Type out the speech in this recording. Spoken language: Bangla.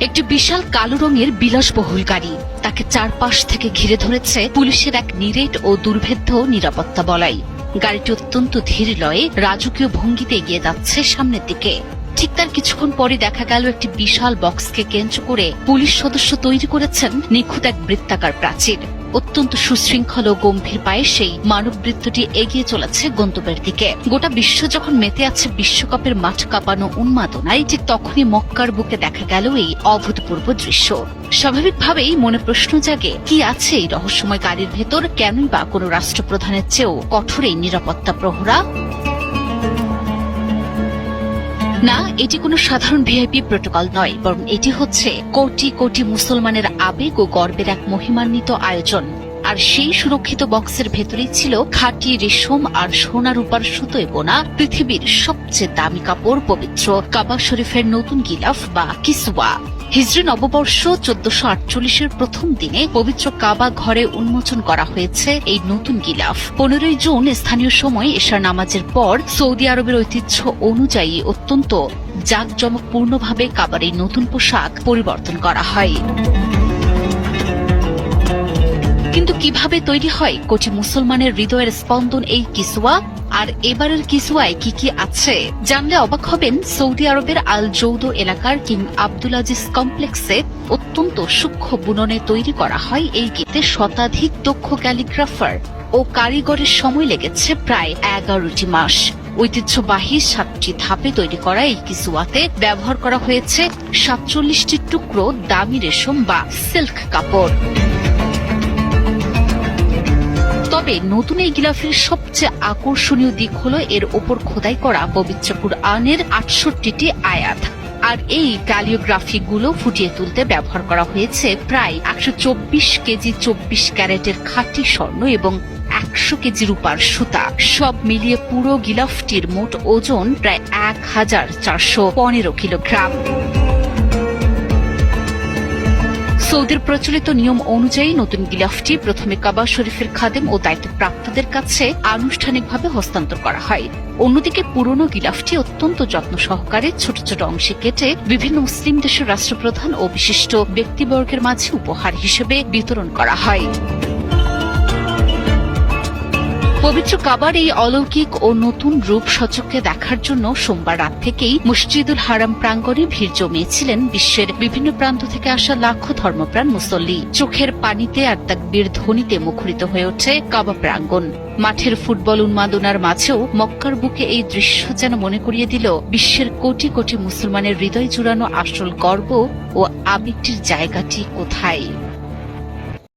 একটি বিশাল কালো রঙের বিলাসবহুল গাড়ি, তাকে চারপাশ থেকে ঘিরে ধরেছে পুলিশের এক নিরেট ও দুর্ভেদ্য নিরাপত্তা বলয়। গাড়িটি অত্যন্ত ধীর লয়ে রাজকীয় ভঙ্গিতে এগিয়ে যাচ্ছে সামনের দিকে। ঠিক তার কিছুক্ষণ পরে দেখা গেল একটি বিশাল বক্সকে কেন্দ্র করে পুলিশ সদস্য তৈরি করেছেন নিখুঁত এক বৃত্তাকার প্রাচীর। অত্যন্ত সুশৃঙ্খল ও গম্ভীর পায়ে সেই মানববৃত্তটি এগিয়ে চলেছে গন্তব্যের দিকে। গোটা বিশ্ব যখন মেতে আছে বিশ্বকাপের মাঠ কাঁপানো উন্মাদনায়, ঠিক তখনই মক্কার বুকে দেখা গেল এই অভূতপূর্ব দৃশ্য। স্বাভাবিকভাবেই মনে প্রশ্ন জাগে, কি আছে এই রহস্যময় গাড়ির ভেতর? কেনই বা কোনো রাষ্ট্রপ্রধানের চেয়েও কঠোর এই নিরাপত্তা প্রহরা? না, এটি কোনো সাধারণ ভিআইপি প্রোটোকল নয়, বরং এটি হচ্ছে কোটি কোটি মুসলমানের আবেগ ও গর্বের এক মহিমান্বিত আয়োজন। আর সেই সুরক্ষিত বক্সের ভেতরেই ছিল খাঁটি রেশম আর সোনা রূপার সুতোয় বোনা পৃথিবীর সবচেয়ে দামি কাপড়, পবিত্র কাবা শরীফের নতুন গিলাফ বা কিসওয়া। হিজরি নববর্ষ 1448-এর প্রথম দিনে পবিত্র কাবা ঘরে উন্মোচন করা হয়েছে এই নতুন গিলাফ। 15 জুন স্থানীয় সময় এশার নামাজের পর সৌদি আরবের ঐতিহ্য অনুযায়ী অত্যন্ত জাঁকজমকপূর্ণভাবে কাবার এই নতুন পোশাক পরিবর্তন করা হয়। কিন্তু কিভাবে তৈরি হয় কোটি মুসলমানের হৃদয়ের স্পন্দন এই কিসওয়া? আর এবারের কিসওয়ায় কি কি আছে জানলে অবাক হবেন। সৌদি আরবের আল জৌদ এলাকার কিং আব্দুল আজিজ কমপ্লেক্সে অত্যন্ত সূক্ষ্ম বুননে তৈরি করা হয় এই গীতে। শতাধিক দক্ষ ক্যালিগ্রাফার ও কারিগরের সময় লেগেছে প্রায় 11টি মাস। ঐতিহ্যবাহী 7টি ধাপে তৈরি করা এই কিসওয়াতে ব্যবহার করা হয়েছে 47টি টুকরো দামি রেশম বা সিল্ক কাপড়। তবে নতুন এই গিলাফের সবচেয়ে আকর্ষণীয় দিক হল এর ওপর খোদাই করা পবিত্র কুরআনের 68টি আয়াত। আর এই ক্যালিওগ্রাফিগুলো ফুটিয়ে তুলতে ব্যবহার করা হয়েছে প্রায় 124 কেজি 24 ক্যারেটের খাঁটি স্বর্ণ এবং 100 কেজি রূপার সুতা। সব মিলিয়ে পুরো গিলাফটির মোট ওজন প্রায় 1415 কিলোগ্রাম। সৌদির প্রচলিত নিয়ম অনুযায়ী নতুন গিলাফটি প্রথমে কাবা শরীফের খাদেম ও দায়িত্বপ্রাপ্তদের কাছে আনুষ্ঠানিকভাবে হস্তান্তর করা হয়। অন্যদিকে পুরনো গিলাফটি অত্যন্ত যত্ন সহকারে ছোট ছোট অংশে কেটে বিভিন্ন মুসলিম দেশের রাষ্ট্রপ্রধান ও বিশিষ্ট ব্যক্তিবর্গের মাঝে উপহার হিসেবে বিতরণ করা হয়। পবিত্র কাবার এই অলৌকিক ও নতুন রূপ সচক্ষে দেখার জন্য সোমবার রাত থেকেই মসজিদুল হারাম প্রাঙ্গণে ভিড় জমিয়েছিলেন বিশ্বের বিভিন্ন প্রান্ত থেকে আসা লাখো ধর্মপ্রাণ মুসল্লি। চোখের পানিতে আর তাকবীর ধ্বনিতে মুখরিত হয়ে ওঠে কাবা প্রাঙ্গণ। মাঠের ফুটবল উন্মাদনার মাঝেও মক্কার বুকে এই দৃশ্য যেন মনে করিয়ে দিল বিশ্বের কোটি কোটি মুসলমানের হৃদয় জুড়ানো আসল গর্ব ও আবেগটির জায়গাটি কোথায়।